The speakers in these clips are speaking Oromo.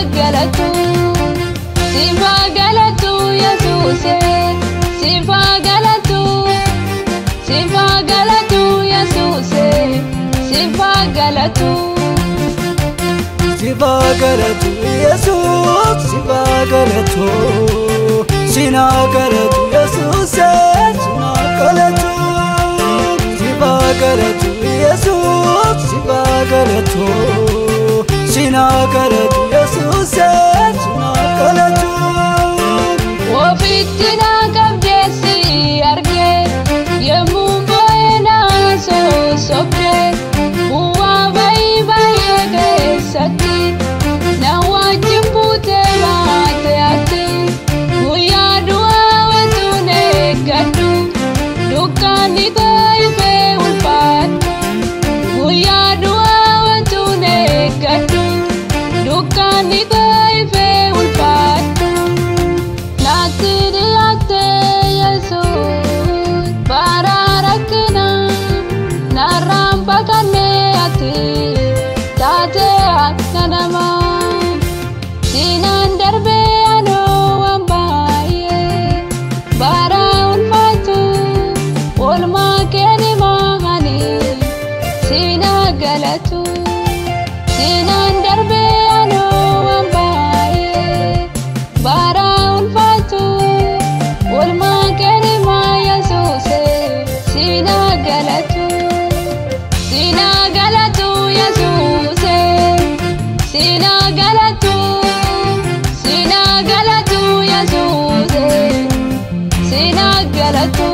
galatu Yesuse sifa galatu Yesuse sifa galatu Jesus sifa galatu sina galatu Yesuse sina galatu sifa galatu Jesus sifa galatu sina galatu Yesuse sina galatu Wofitina kabdesi arge yemuboena so sobre uwa bai sati na wajimpute mate ati uyadua watune gadu dukani taife ulpat uyadua watune gadu dukani taife ulpat natiri ate Yesus bararakna narampakane ati tate akanama sinan darbe ano ambaye bara ulfatu ulma keni mahani sina galatu sinan darbe ano ambaye bara ulfatu ulma keni ma Yesuse sina galatu Yesuse sina galatu Yesuse sina galatu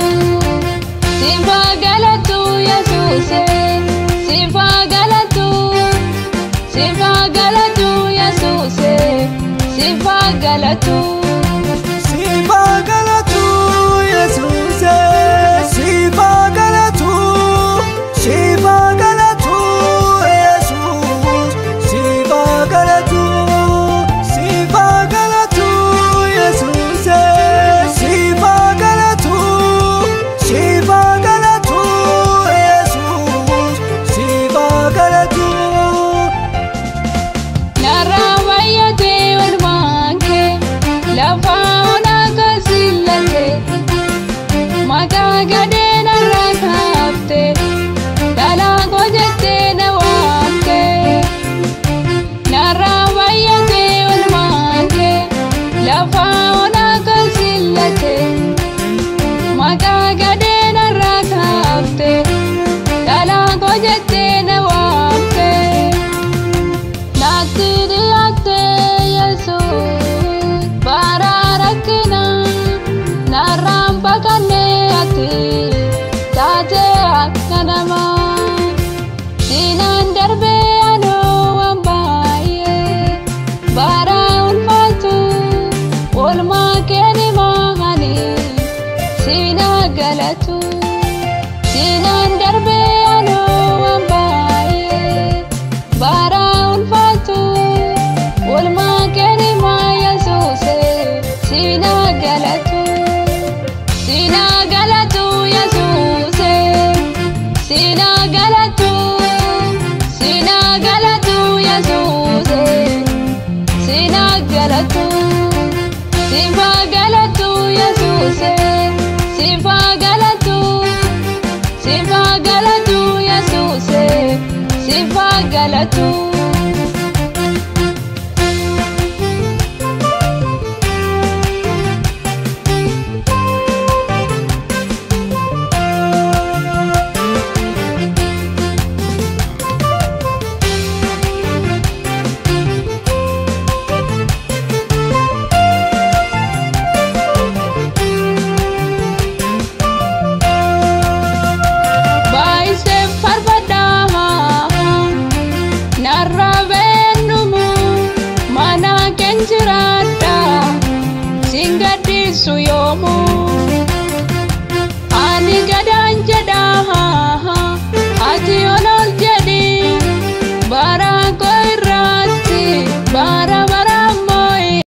sifa galatu Yesuse sifa galatu Yesuse sifa galatu Yesuse sifa galatu tate akanama sinan darbe ano ambaye bara ulfatu ulma keni mahani sina galatu sinan darbe ano ambaye bara ulfatu ulma keni ma Yesuse sina galatu Yesuse sina galatu Yesuse sina galatu sifa galatu Yesuse sifa galatu Yesuse sifa galatu